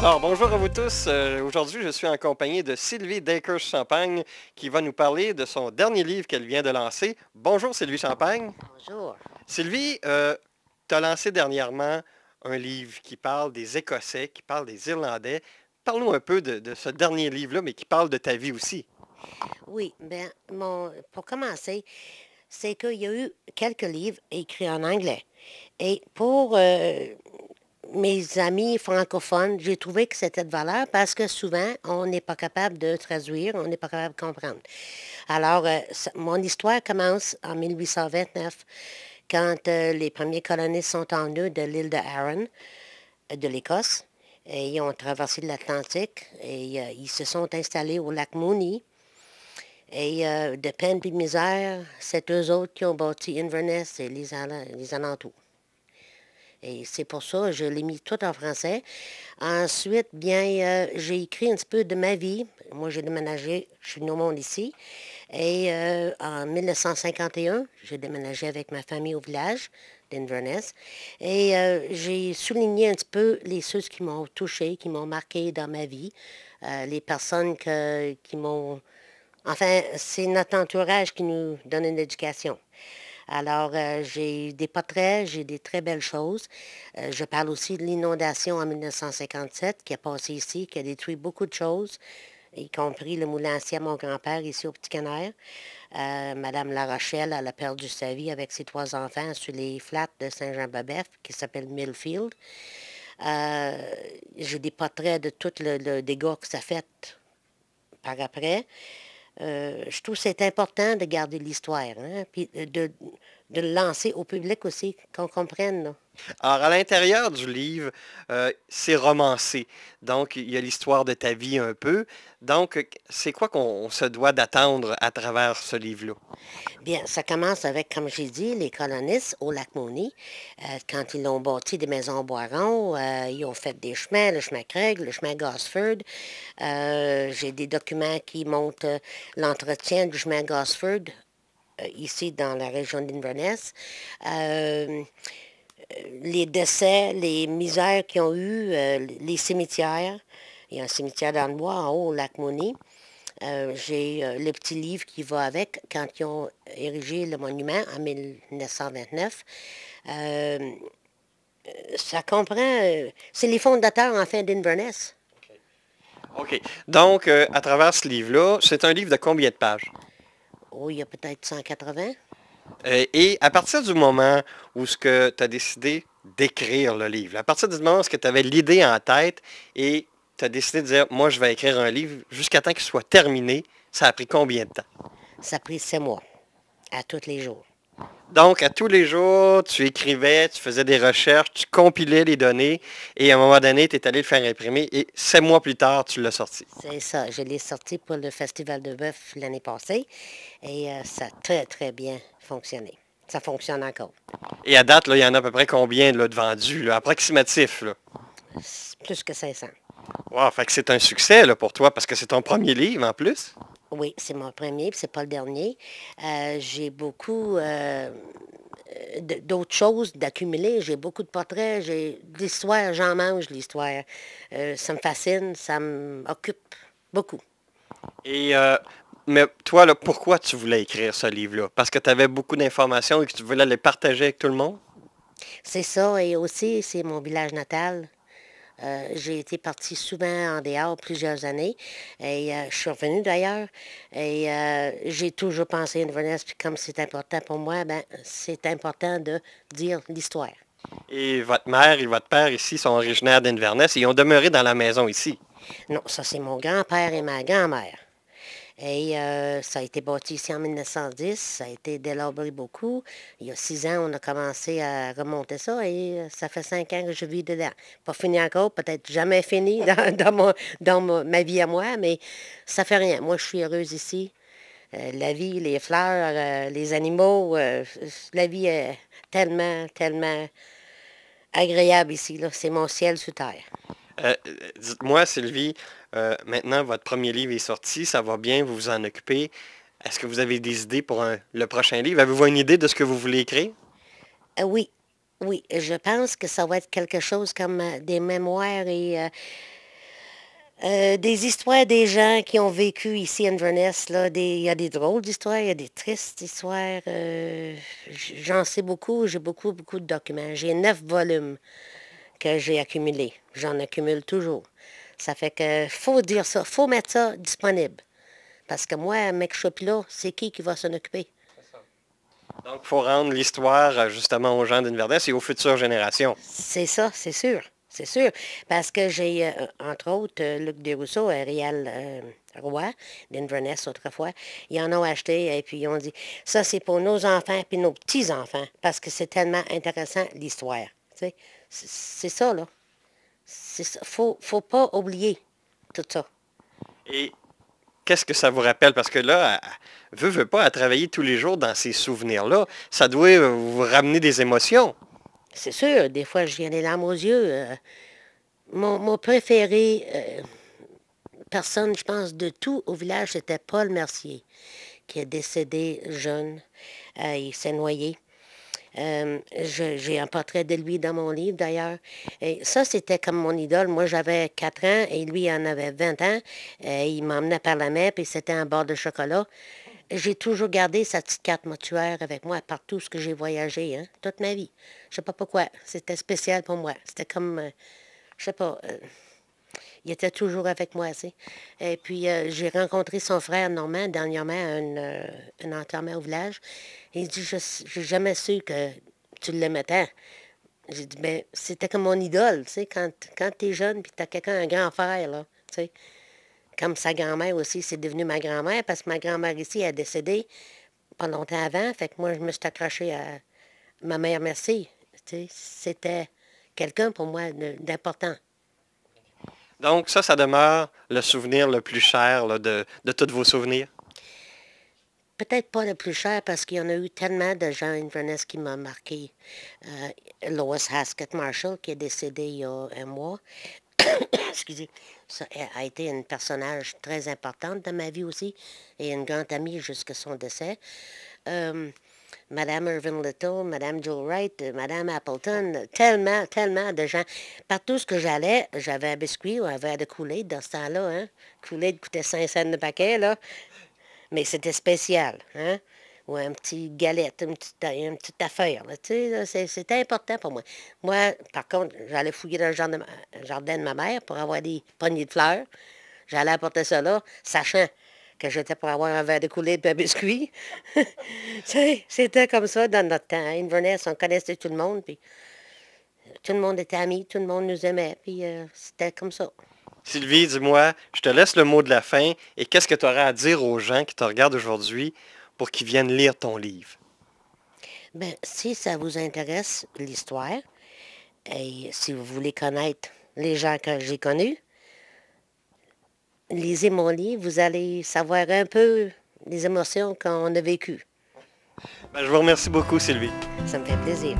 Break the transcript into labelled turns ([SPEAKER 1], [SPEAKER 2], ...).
[SPEAKER 1] Alors, bonjour à vous tous. Aujourd'hui, je suis en compagnie de Sylvie Dakers-Champagne qui va nous parler de son dernier livre qu'elle vient de lancer. Bonjour Sylvie Champagne.
[SPEAKER 2] Bonjour.
[SPEAKER 1] Sylvie, tu as lancé dernièrement un livre qui parle des Écossais, qui parle des Irlandais. Parle-nous un peu de ce dernier livre-là, mais qui parle de ta vie aussi.
[SPEAKER 2] Oui, pour commencer, c'est qu'il y a eu quelques livres écrits en anglais. Et pour mes amis francophones, j'ai trouvé que c'était de valeur parce que souvent, on n'est pas capable de traduire, on n'est pas capable de comprendre. Alors, mon histoire commence en 1829, quand les premiers colonistes sont en venus de l'île de Arran, de l'Écosse. Et ils ont traversé l'Atlantique et ils se sont installés au lac Mooney. Et de peine et de misère, c'est eux autres qui ont bâti Inverness et les alentours. Et c'est pour ça que je l'ai mis tout en français. Ensuite, bien, j'ai écrit un petit peu de ma vie. Moi, j'ai déménagé, je suis au monde ici. Et en 1951, j'ai déménagé avec ma famille au village d'Inverness. Et j'ai souligné un petit peu les choses qui m'ont touché, qui m'ont marqué dans ma vie, les personnes qui m'ont. Enfin, c'est notre entourage qui nous donne une éducation. Alors, j'ai des portraits, j'ai des très belles choses. Je parle aussi de l'inondation en 1957 qui a passé ici, qui a détruit beaucoup de choses, y compris le moulin acier à mon grand-père ici au Petit-Canaire. Madame La Rochelle, elle a perdu sa vie avec ses 3 enfants sur les flats de Saint-Jean-Baptiste qui s'appelle Millfield. Euh, j'ai des portraits de tout le dégât que ça fait par après. Je trouve que c'est important de garder l'histoire, hein, puis de le lancer au public aussi, qu'on comprenne, là.
[SPEAKER 1] Alors, à l'intérieur du livre, c'est romancé. Donc, il y a l'histoire de ta vie un peu. Donc, c'est quoi qu'on se doit d'attendre à travers ce livre-là?
[SPEAKER 2] Bien, ça commence avec, comme j'ai dit, les colonistes au lac Mooney. Quand ils ont bâti des maisons en bois rond, ils ont fait des chemins, le chemin Craig, le chemin Gosford. J'ai des documents qui montrent l'entretien du chemin Gosford, ici dans la région d'Inverness. Euh, les décès, les misères qu'ils ont eues, les cimetières. Il y a un cimetière dans le bois en haut au lac Mooney. J'ai le petit livre qui va avec quand ils ont érigé le monument en 1929. Euh, Ça comprend, c'est les fondateurs en fait d'Inverness.
[SPEAKER 1] OK. Donc, à travers ce livre-là, c'est un livre de combien de pages?
[SPEAKER 2] Oh, il y a peut-être 180.
[SPEAKER 1] Et à partir du moment où tu as décidé d'écrire le livre, à partir du moment où tu avais l'idée en tête et tu as décidé de dire, moi, je vais écrire un livre jusqu'à temps qu'il soit terminé, ça a pris combien de temps?
[SPEAKER 2] Ça a pris 6 mois, à tous les jours.
[SPEAKER 1] Donc, à tous les jours, tu écrivais, tu faisais des recherches, tu compilais les données et à un moment donné, tu es allé le faire imprimer et 7 mois plus tard, tu l'as sorti.
[SPEAKER 2] C'est ça. Je l'ai sorti pour le Festival de Bœuf l'année passée et ça a très, très bien fonctionné. Ça fonctionne encore.
[SPEAKER 1] Et à date, là, il y en a à peu près combien là, de vendus, là, approximatif, là?
[SPEAKER 2] C'est plus que 500.
[SPEAKER 1] Wow, fait que c'est un succès là, pour toi parce que c'est ton premier livre en plus.
[SPEAKER 2] Oui, c'est mon premier, puis c'est pas le dernier. J'ai beaucoup d'autres choses d'accumuler. J'ai beaucoup de portraits, j'ai de l'histoire, j'en mange l'histoire. Ça me fascine, ça m'occupe beaucoup.
[SPEAKER 1] Et mais toi, là, pourquoi tu voulais écrire ce livre-là? Parce que tu avais beaucoup d'informations et que tu voulais les partager avec tout le monde?
[SPEAKER 2] C'est ça, et aussi, c'est mon village natal. J'ai été partie souvent en dehors plusieurs années et je suis revenue d'ailleurs et j'ai toujours pensé à Inverness, puis comme c'est important pour moi, ben c'est important de dire l'histoire.
[SPEAKER 1] Et votre mère et votre père ici sont originaires d'Inverness et ils ont demeuré dans la maison ici.
[SPEAKER 2] Non, ça c'est mon grand-père et ma grand-mère. Et ça a été bâti ici en 1910, ça a été délabré beaucoup. Il y a 6 ans, on a commencé à remonter ça et ça fait 5 ans que je vis dedans. Pas fini encore, peut-être jamais fini ma vie à moi, mais ça fait rien. Moi, je suis heureuse ici. La vie, les fleurs, les animaux, la vie est tellement, tellement agréable ici, là. C'est mon ciel sous terre.
[SPEAKER 1] Dites-moi, Sylvie, maintenant votre premier livre est sorti, ça va bien, vous vous en occupez. Est-ce que vous avez des idées pour le prochain livre? Avez-vous une idée de ce que vous voulez écrire?
[SPEAKER 2] Oui, oui, je pense que ça va être quelque chose comme des mémoires et Des histoires des gens qui ont vécu ici à Inverness, là, il y a des drôles d'histoires, il y a des tristes histoires. J'en sais beaucoup, j'ai beaucoup, beaucoup de documents. J'ai 9 volumes que j'ai accumulés. J'en accumule toujours. Ça fait que faut dire ça, faut mettre ça disponible. Parce que moi, mec, je suis plus là, c'est qui va s'en occuper?
[SPEAKER 1] Donc, il faut rendre l'histoire justement aux gens d'Inverness et aux futures générations.
[SPEAKER 2] C'est ça, c'est sûr. C'est sûr. Parce que j'ai, entre autres, Luc Desrousseaux et Réal Roy, d'Inverness autrefois, ils en ont acheté et puis ils ont dit, ça c'est pour nos enfants puis nos petits-enfants, parce que c'est tellement intéressant l'histoire. Tu sais, c'est ça, là. C'est ça. Faut pas oublier tout ça.
[SPEAKER 1] Et qu'est-ce que ça vous rappelle? Parce que là, veut pas, à travailler tous les jours dans ces souvenirs-là, ça doit vous ramener des émotions.
[SPEAKER 2] C'est sûr, des fois, je viens les larmes aux yeux. Mon préféré, personne, je pense, de tout au village, c'était Paul Mercier, qui est décédé jeune. Il s'est noyé. J'ai un portrait de lui dans mon livre, d'ailleurs. Et ça, c'était comme mon idole. Moi, j'avais 4 ans et lui en avait 20 ans. Il m'emmenait par la mer, puis c'était un bord de chocolat. J'ai toujours gardé sa petite carte mortuaire avec moi partout ce que j'ai voyagé, hein, toute ma vie. Je sais pas pourquoi. C'était spécial pour moi. C'était comme, je sais pas, il était toujours avec moi, tu sais. Et puis, j'ai rencontré son frère Normand dernièrement à un enterrement au village. Il dit, j'ai jamais su que tu l'aimais tant. J'ai dit, ben, c'était comme mon idole, tu sais, quand t'es jeune, puis t'as quelqu'un, un grand frère, là, tu sais. Comme sa grand-mère aussi, c'est devenu ma grand-mère, parce que ma grand-mère ici est décédée pas longtemps avant. Fait que moi, je me suis accrochée à ma mère Merci. Tu sais, c'était quelqu'un pour moi d'important.
[SPEAKER 1] Donc, ça demeure le souvenir le plus cher là, de tous vos souvenirs.
[SPEAKER 2] Peut-être pas le plus cher parce qu'il y en a eu tellement de gens à Inverness qui m'ont marqué. Lois Haskett Marshall, qui est décédée il y a un mois. Excusez. Ça a été un personnage très important dans ma vie aussi et une grande amie jusqu'à son décès. Madame Irvin Little, Madame Joe Wright, Madame Appleton, tellement, tellement de gens. Partout ce que j'allais, j'avais un biscuit ou un verre de Kool-Aid dans ce temps-là. Hein? Kool-Aid coûtait 5 cents le paquet, là. Mais c'était spécial, hein? Ou un petit galette, une petite affaire, là, tu sais, là, c'était important pour moi. Moi, par contre, j'allais fouiller dans le jardin de ma mère pour avoir des poignées de fleurs. J'allais apporter ça là, sachant que j'étais pour avoir un verre de coulée et un biscuit. Tu sais, c'était comme ça dans notre temps. À Inverness, on connaissait tout le monde, puis tout le monde était amis, tout le monde nous aimait, puis c'était comme ça.
[SPEAKER 1] Sylvie, dis-moi, je te laisse le mot de la fin et qu'est-ce que tu aurais à dire aux gens qui te regardent aujourd'hui pour qu'ils viennent lire ton livre?
[SPEAKER 2] Ben, si ça vous intéresse, l'histoire, et si vous voulez connaître les gens que j'ai connus, lisez mon livre, vous allez savoir un peu les émotions qu'on a vécues.
[SPEAKER 1] Ben, je vous remercie beaucoup, Sylvie.
[SPEAKER 2] Ça me fait plaisir.